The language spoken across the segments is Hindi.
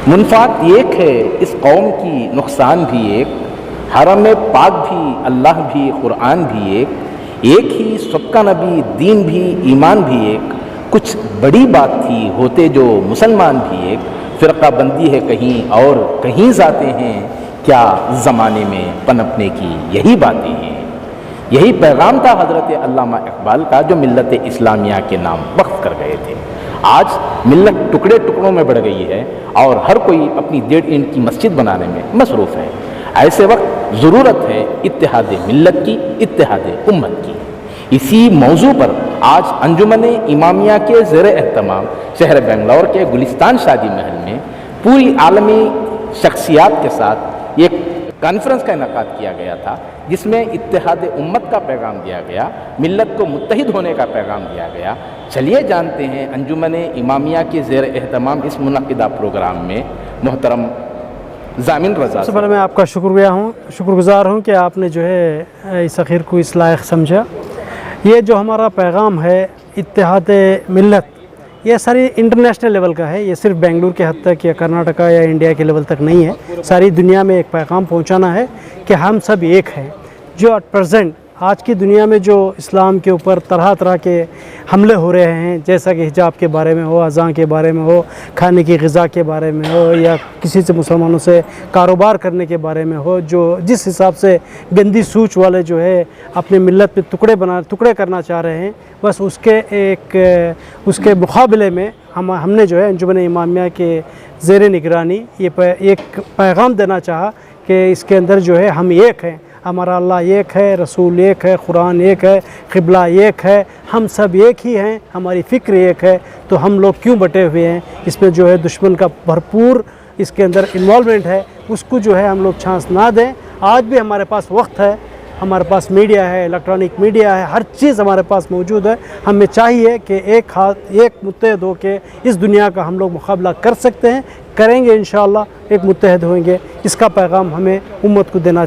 मुनफ़ात एक है इस कौम की, नुकसान भी एक, हरम पाक भी, अल्लाह भी, कुरान भी एक ही सबका नबी, दीन भी, ईमान भी एक, कुछ बड़ी बात थी होते जो मुसलमान भी एक, फ़िरका बंदी है कहीं और कहीं जाते हैं, क्या ज़माने में पनपने की यही बातें हैं। यही पैगाम था हज़रत अल्लामा इकबाल का, जो मिल्लत इस्लामिया के नाम वक्फ कर गए थे। आज मिल्लत टुकड़े टुकड़ों में बढ़ गई है और हर कोई अपनी 1.5 इंच की मस्जिद बनाने में मसरूफ़ है। ऐसे वक्त ज़रूरत है इत्तेहाद मिल्लत की, इत्तेहाद उम्मत की। इसी मौजू पर आज अंजुमन इमामिया के ज़ेर एहतमाम शहर बेंगलौर के गुलिस्तान शादी महल में पूरी आलमी शख्सियात के साथ एक कॉन्फ्रेंस का इनेकाद किया गया था, जिसमें इत्तेहाद उम्मत का पैगाम दिया गया, मिल्लत को मुत्तहिद होने का पैगाम दिया गया। चलिए जानते हैं अंजुमन इमामिया के ज़ेर एहतमाम इस मुनक़िदा प्रोग्राम में मोहतरम ज़ामिन रज़ा। सबसे पहले मैं आपका शुक्रगुज़ार हूँ कि आपने जो है इस अख़ीर को इस लायक समझा। ये जो हमारा पैगाम है इत्तेहाद मिल्लत, ये सारी इंटरनेशनल लेवल का है। ये सिर्फ बेंगलुरु के हद तक या कर्नाटका या इंडिया के लेवल तक नहीं है, सारी दुनिया में एक पैगाम पहुंचाना है कि हम सब एक हैं। जो एट प्रेजेंट आज की दुनिया में जो इस्लाम के ऊपर तरह तरह के हमले हो रहे हैं, जैसा कि हिजाब के बारे में हो, अज़ान के बारे में हो, खाने की ग़िज़ा के बारे में हो, या किसी से मुसलमानों से कारोबार करने के बारे में हो, जो जिस हिसाब से गंदी सूच वाले जो है अपने मिल्लत में टुकड़े करना चाह रहे हैं, बस उसके मुकाबले में हमने जो है अंजुमन इमामिया के ज़ेर निगरानी ये एक पैगाम देना चाहा कि इसके अंदर जो है हम एक हैं, हमारा अल्लाह एक है, रसूल एक है, कुरान एक है, क़िबला एक है, हम सब एक ही हैं, हमारी फ़िक्र एक है, तो हम लोग क्यों बटे हुए हैं। इसमें जो है दुश्मन का भरपूर इसके अंदर इन्वॉल्वमेंट है, उसको जो है हम लोग चांस ना दें। आज भी हमारे पास वक्त है, हमारे पास मीडिया है, इलेक्ट्रॉनिक मीडिया है, हर चीज़ हमारे पास मौजूद है। हमें चाहिए कि एक मुत्तहद हो के इस दुनिया का हम लोग मुकाबला कर सकते हैं, करेंगे इंशाअल्लाह, एक मुत्तहद होंगे। इसका पैगाम हमें उम्मत को देना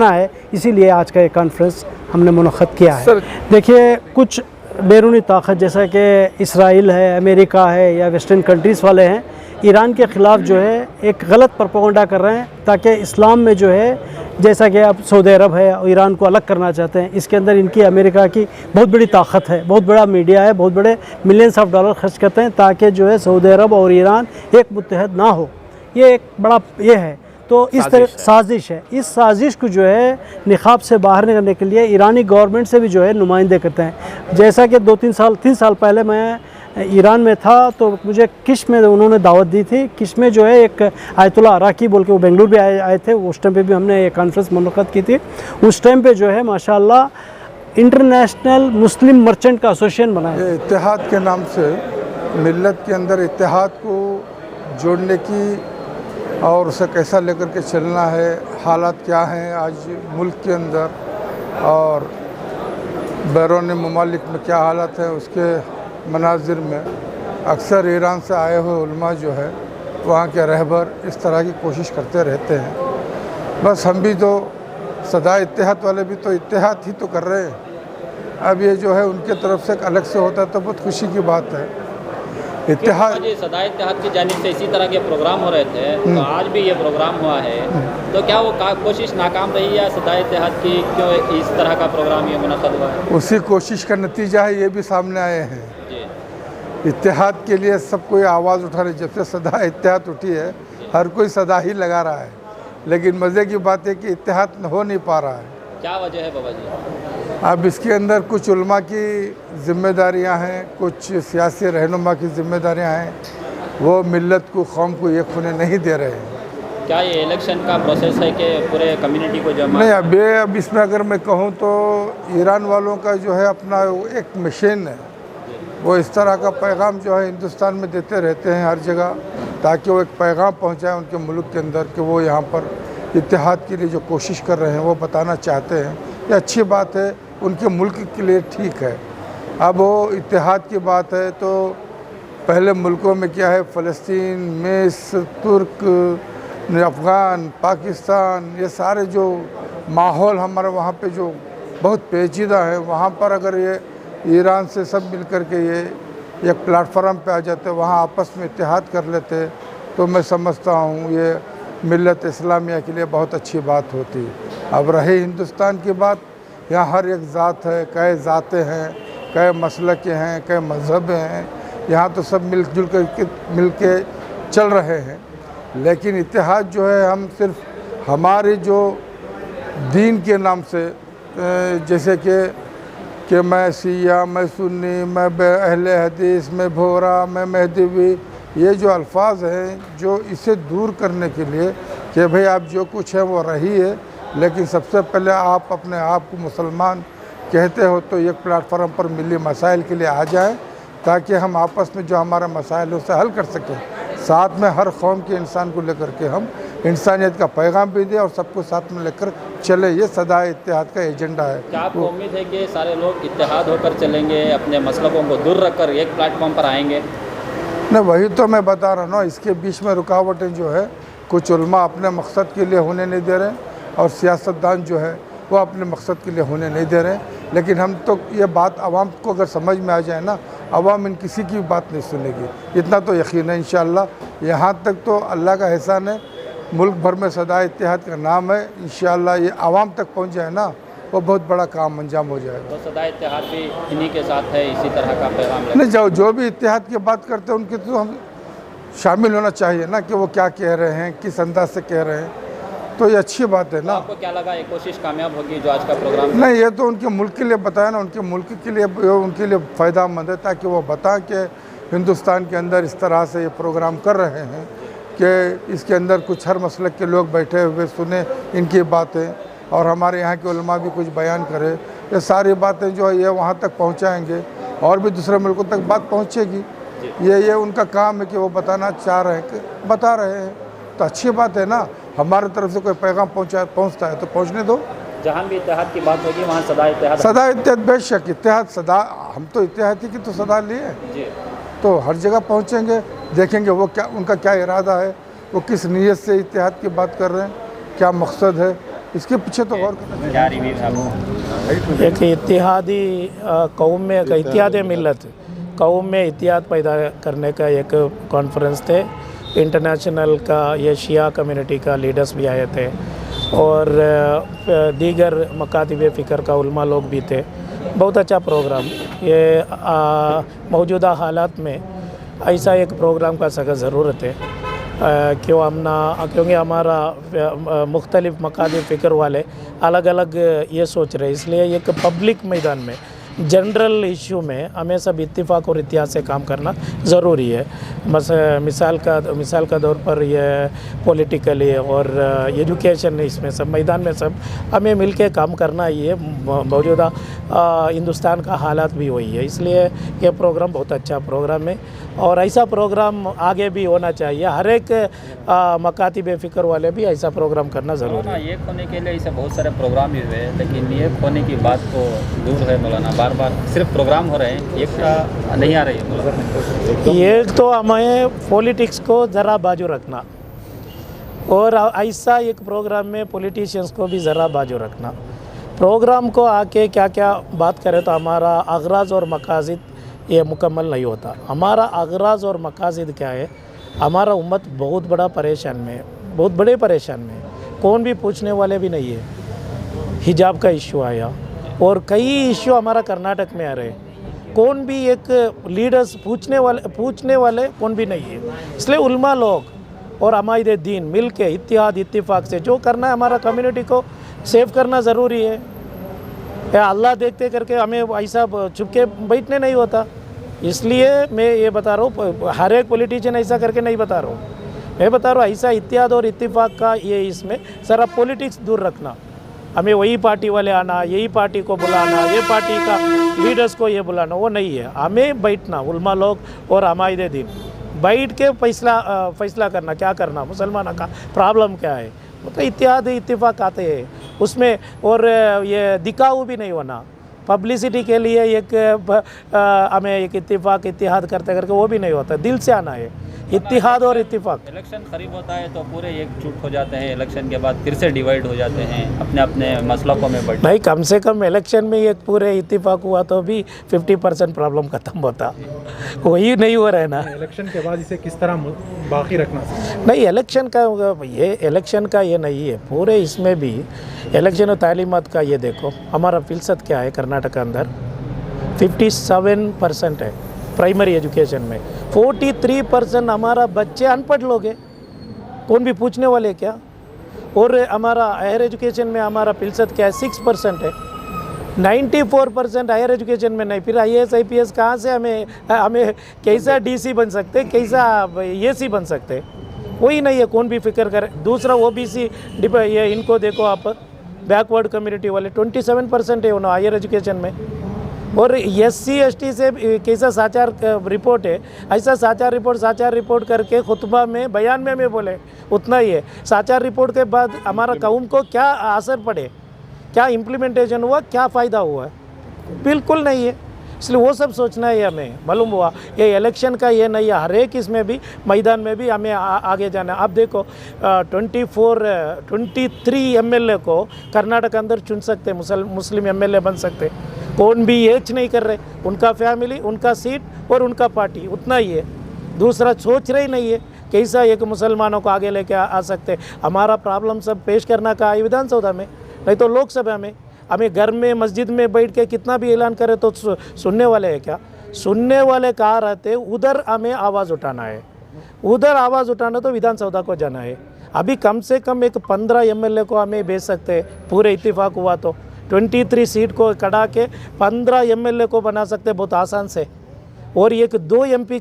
है। इसीलिए आज का ये कॉन्फ्रेंस हमने मुनक़्क़द किया है। देखिए, कुछ बैरूनी ताकत जैसा कि इसराइल है, अमेरिका है या वेस्टर्न कंट्रीज़ वाले हैं, ईरान के ख़िलाफ़ जो है एक गलत प्रोपेगेंडा कर रहे हैं, ताकि इस्लाम में जो है जैसा कि अब सऊदी अरब है और ईरान को अलग करना चाहते हैं। इसके अंदर इनकी अमेरिका की बहुत बड़ी ताकत है, बहुत बड़ा मीडिया है, बहुत बड़े मिलियंस ऑफ डॉलर खर्च करते हैं ताकि जो है सऊदी अरब और ईरान एक मुत्तहद ना हो। ये एक बड़ा ये है, तो इस तरह साजिश है। इस साजिश को जो है निकाब से बाहर निकलने के लिए ईरानी गवर्नमेंट से भी जो है नुमाइंदे करते हैं। जैसा कि 3 साल पहले मैं ईरान में था, तो मुझे किश में उन्होंने दावत दी थी। किश में जो है एक आयतुल्लाह अराकी बोल के वो बेंगलुरु भी आए थे, उस टाइम पे भी हमने ये कॉन्फ्रेंस मुनक़्क़द की थी। उस टाइम पे जो है माशाअल्लाह इंटरनेशनल मुस्लिम मर्चेंट का एसोसिएशन बनाया। इत्तेहाद के नाम से मिल्लत के अंदर इत्तेहाद को जोड़ने की और उसे कैसा लेकर के चलना है, हालात क्या हैं आज मुल्क के अंदर और बैरून ममालिक में क्या हालात हैं, उसके मनाजिर में अक्सर ईरान से आए हुए उलमा जो है वहाँ के रहबर इस तरह की कोशिश करते रहते हैं। बस हम भी तो सदा इत्तेहाद वाले भी तो इत्तेहाद ही तो कर रहे हैं। अब ये जो है उनके तरफ से अलग से होता है तो बहुत खुशी की बात है। इत्तेहाद सदा इत्तेहाद की जानिब से इसी तरह के प्रोग्राम हो रहे थे, तो आज भी ये प्रोग्राम हुआ है, तो क्या वो कोशिश नाकाम रही है सदा इत्तेहाद की, क्यों इस तरह का प्रोग्राम ये मुनक़्क़द हुआ है? उसी कोशिश का नतीजा है, ये भी सामने आए हैं। इत्तेहाद के लिए सब कोई आवाज़ उठा रहे, जब से सदा इत्तेहाद उठी है हर कोई सदा ही लगा रहा है, लेकिन मज़े की बात है कि इत्तेहाद हो नहीं पा रहा है। क्या वजह है बाबा जी? अब इसके अंदर कुछ उलमा की ज़िम्मेदारियां हैं, कुछ सियासी रहनुमा की ज़िम्मेदारियां हैं, वो मिल्लत को कौम को एक होने नहीं दे रहे हैं। क्या ये इलेक्शन का प्रोसेस है कि पूरे कम्युनिटी को जमा? नहीं, अब इसमें अगर मैं कहूँ तो ईरान वालों का जो है अपना एक मशीन है, वो इस तरह का पैगाम जो है हिंदुस्तान में देते रहते हैं हर जगह, ताकि वो एक पैगाम पहुँचाए उनके मुल्क के अंदर कि वो यहाँ पर इत्तेहाद के लिए जो कोशिश कर रहे हैं वो बताना चाहते हैं। ये अच्छी बात है, उनके मुल्क के लिए ठीक है। अब वो इत्तेहाद की बात है तो पहले मुल्कों में क्या है, फ़लस्तीन, मिस्र, तुर्क, अफ़गान, पाकिस्तान, ये सारे जो माहौल हमारे वहाँ पे जो बहुत पेचीदा है, वहाँ पर अगर ये ईरान से सब मिल कर के ये एक प्लेटफार्म पे आ जाते, वहाँ आपस में इत्तेहाद कर लेते तो मैं समझता हूँ ये मिल्लत इस्लामिया के लिए बहुत अच्छी बात होती। अब रही हिंदुस्तान की बात, यहाँ हर एक ज़ात है, कई ज़ातें हैं, कई मसलक के हैं, कई मज़हब हैं, यहाँ तो सब मिलजुल के चल रहे हैं। लेकिन इत्तेहाद जो है हम सिर्फ हमारे जो दीन के नाम से, जैसे कि मैं शिया, मैं सुन्नी, मैं अहले हदीस, मैं भोरा, मैं महदवी, ये जो अल्फाज हैं जो इसे दूर करने के लिए कि भाई आप जो कुछ है वो रही है, लेकिन सबसे पहले आप अपने आप को मुसलमान कहते हो तो एक प्लेटफार्म पर मिली मसाइल के लिए आ जाएं, ताकि हम आपस में जो हमारा मसाइल है उसे हल कर सकें। साथ में हर कौम के इंसान को लेकर के हम इंसानियत का पैगाम भी दें और सबको साथ में लेकर चले। ये सदा इत्तेहाद का एजेंडा है। क्या आपको उम्मीद है कि सारे लोग इत्तेहाद होकर चलेंगे, अपने मसलकों को दूर रखकर एक प्लेटफॉर्म पर आएंगे? नहीं, वही तो मैं बता रहा हूँ ना, इसके बीच में रुकावटें जो है कुछ उलमा अपने मकसद के लिए होने नहीं दे रहे और सियासतदान जो है वो अपने मकसद के लिए होने नहीं दे रहे। लेकिन हम तो ये बात आवाम को अगर समझ में आ जाए ना, आवाम इन किसी की बात नहीं सुनेगी, इतना तो यकीन है इंशाअल्लाह। यहाँ तक तो अल्लाह का एहसान है, मुल्क भर में सदा इत्तेहाद का नाम है, इंशाअल्लाह ये आवाम तक पहुँच जाए ना, वो बहुत बड़ा काम अंजाम हो जाएगा। तो सदा इत्तेहाद भी इन्हीं के साथ है, इसी तरह का पैगाम नहीं, जो भी इत्तेहाद की बात करते हैं उनके तो हम शामिल होना चाहिए ना, कि वो क्या कह रहे हैं, किस अंदाज से कह रहे हैं, तो ये अच्छी बात है ना। आपको क्या लगा ये कोशिश कामयाब होगी जो आज का प्रोग्राम? नहीं, ये तो उनके मुल्क के लिए बताया ना, उनके मुल्क के लिए, उनके लिए फ़ायदा मंद है, ताकि वो बताएं कि हिंदुस्तान के अंदर इस तरह से ये प्रोग्राम कर रहे हैं कि इसके अंदर कुछ हर मसलक के लोग बैठे हुए सुने इनकी बातें, और हमारे यहाँ के उलमा भी कुछ बयान करे। ये सारी बातें जो है ये वहाँ तक पहुँचाएँगे और भी दूसरे मुल्कों तक बात पहुँचेगी। ये उनका काम है कि वो बताना चाह रहे हैं, कि बता रहे हैं, तो अच्छी बात है ना। हमारे तरफ से कोई पैगाम पहुँचता है तो पहुँचने दो। जहाँ भी इत्तेहाद की बात होगी वहाँ सदा इत्तेहाद, सदा इत्तेहाद, बेशक इत्तेहाद सदा, हम तो इत्तेहादी की तो सदा लिए, तो हर जगह पहुँचेंगे, देखेंगे वो क्या, उनका क्या इरादा है, वो किस नीयत से इत्तेहाद की बात कर रहे हैं, क्या मकसद है, इसके पीछे तो गौर करना क्या रिव्यू है? एक इत्तेहादी कौम में, इत्तेहाद मिल्लत कौम में इत्तेहाद पैदा करने का एक कॉन्फ्रेंस थे। इंटरनेशनल का ये शिया कम्युनिटी का लीडर्स भी आए थे और दीगर मकातिब फ़िक्र का उलमा लोग भी थे। बहुत अच्छा प्रोग्राम। ये मौजूदा हालात में ऐसा एक प्रोग्राम का सख्त ज़रूरत है, क्योंकि हमारा मुख्तलिफ़ मकातिब फ़िक्र वाले अलग अलग ये सोच रहे, इसलिए एक पब्लिक मैदान में जनरल इशू में हमें सब इत्तिफाक और इत्तेहाद से काम करना ज़रूरी है। मिसाल का दौर पर ये पॉलिटिकली और एजुकेशन, इसमें सब मैदान में सब हमें मिलके काम करना ही है। मौजूदा हिंदुस्तान का हालात भी वही है, इसलिए ये प्रोग्राम बहुत अच्छा प्रोग्राम है और ऐसा प्रोग्राम आगे भी होना चाहिए। हर एक मकातिब फ़िक्र वाले भी ऐसा प्रोग्राम करना ज़रूरी है। एक होने के लिए ऐसे बहुत सारे प्रोग्राम भी हुए, लेकिन एक होने की बात तो दूर है मौलाना। बार बार सिर्फ प्रोग्राम हो रहे हैं, एकता नहीं आ रही है मौलाना। एक तो हमें पॉलिटिक्स को ज़रा बाजू रखना और ऐसा एक प्रोग्राम में पॉलिटिशियंस को भी ज़रा बाजू रखना। प्रोग्राम को आके क्या क्या बात करें तो हमारा अगराज़ और मकासद ये मुकम्मल नहीं होता। हमारा अगराज़ और मकासद क्या है, हमारा उम्मत बहुत बड़ा परेशान में, बहुत बड़े परेशान में, कौन भी पूछने वाले भी नहीं है। हिजाब का इशू आया और कई इशू हमारा कर्नाटक में आ रहे हैं, कौन भी एक लीडर्स पूछने वाले कौन भी नहीं है। इसलिए उलमा लोग और हमारे दीन मिल के इत्तेहाद इत्तिफाक से जो करना है, हमारा कम्युनिटी को सेव करना ज़रूरी है। अल्लाह देखते करके हमें ऐसा छुप के बैठने नहीं होता। इसलिए मैं ये बता रहा हूँ, हर एक पॉलिटिशियन ऐसा करके नहीं बता रहा हूँ, मैं बता रहा हूँ ऐसा इत्तेहाद और इत्तिफाक का ये इसमें सारा पॉलिटिक्स दूर रखना। हमें वही पार्टी वाले आना, यही पार्टी को बुलाना, ये पार्टी का लीडर्स को ये बुलाना, वो नहीं है। हमें बैठना, उलमा लोग और हमारे दिन बैठ के फैसला करना, क्या करना, मुसलमानों का प्रॉब्लम क्या है, तो इत्तेहाद इत्तिफाक आते हैं उसमें। और ये दिखाऊ भी नहीं होना, पब्लिसिटी के लिए एक हमें एक इत्तेफाक इत्तिहाद करते करके वो भी नहीं होता, दिल से आना है इत्तिहाद और इत्तिफाक। इलेक्शन करीब होता है तो पूरे एकजुट हो जाते हैं, इलेक्शन के बाद फिर से डिवाइड हो जाते हैं, अपने अपने मसलकों में बढ़। नहीं, कम से कम इलेक्शन में एक पूरे इत्तिफाक हुआ तो भी 50% प्रॉब्लम खत्म होता, वही नहीं हो रहा है ना। इलेक्शन के बाद इसे किस तरह बाकी रखना चाहिए? नहीं, इलेक्शन का ये नहीं है, पूरे इसमें भी इलेक्शन और तालीमात का ये देखो, हमारा फ़ीसद क्या है कर्नाटक अंदर 57% है प्राइमरी एजुकेशन में, 43% हमारा बच्चे अनपढ़ लोग हैं, कौन भी पूछने वाले क्या। और हमारा हायर एजुकेशन में हमारा फ़ीसद क्या है 6% है, 94% हायर एजुकेशन में नहीं। फिर IAS IPS कहाँ से हमें कैसा DC बन सकते, कैसा AC बन सकते, वही नहीं है, कौन भी फिक्र करे। दूसरा OBC ये इनको देखो आप, बैकवर्ड कम्युनिटी वाले 27% है उन्होंने हायर एजुकेशन में। और SC ST से कैसा साचार रिपोर्ट है, ऐसा साचार रिपोर्ट करके खुतबा में बयान में मैं बोले उतना ही है। साचार रिपोर्ट के बाद हमारा कौम को क्या असर पड़े, क्या इम्प्लीमेंटेशन हुआ, क्या फ़ायदा हुआ, बिल्कुल नहीं है। इसलिए वो सब सोचना है हमें। मालूम हुआ ये इलेक्शन का ये नहीं है, हर एक इसमें भी मैदान में भी हमें आगे जाना है। अब देखो 23 MLA को कर्नाटक अंदर चुन सकते, मुस्लिम MLA बन सकते, कौन भी एच नहीं कर रहे, उनका फैमिली, उनका सीट और उनका पार्टी उतना ही है। दूसरा सोच रहे ही नहीं है कैसा एक मुसलमानों को आगे लेके आ सकते। हमारा प्रॉब्लम सब पेश करना का है विधानसभा में, नहीं तो लोकसभा में। हमें घर में मस्जिद में बैठ के कितना भी ऐलान करे तो सुनने वाले हैं क्या? सुनने वाले कहाँ रहते, उधर हमें आवाज़ उठाना है, उधर आवाज़ उठाना तो विधानसभा को जाना है। अभी कम से कम एक 15 MLA को हमें भेज सकते हैं, पूरे इत्तेफाक हुआ तो 23 सीट को कटा के 15 MLA को बना सकते बहुत आसान से। और एक 2 MP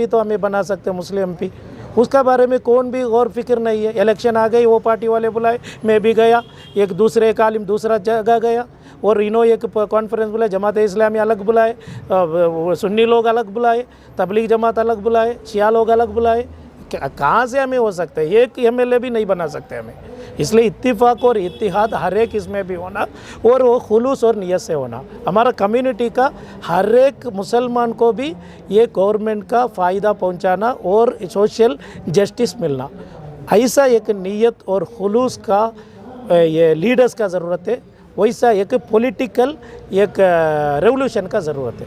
तो हमें बना सकते मुस्लिम MP, उसका बारे में कौन भी गौर फिक्र नहीं है। इलेक्शन आ गई, वो पार्टी वाले बुलाए, मैं भी गया, एक दूसरे एक आलिम दूसरा जगह गया, और इन्हों एक कॉन्फ्रेंस बुलाए, जमात इस्लामी अलग बुलाए, सुन्नी लोग अलग बुलाए, तबलीग जमात अलग बुलाए, शिया लोग अलग बुलाए। कहाँ से हमें हो सकता है? एक MLA भी नहीं बना सकते हमें। इसलिए इत्तिफाक और इत्तिहाद हर एक इसमें भी होना, और वो खुलूस और नियत से होना। हमारा कम्युनिटी का हर एक मुसलमान को भी ये गवर्नमेंट का फ़ायदा पहुंचाना और सोशल जस्टिस मिलना, ऐसा एक नियत और खुलूस का ये लीडर्स का ज़रूरत है, वैसा एक पॉलिटिकल एक रेवोल्यूशन का ज़रूरत है।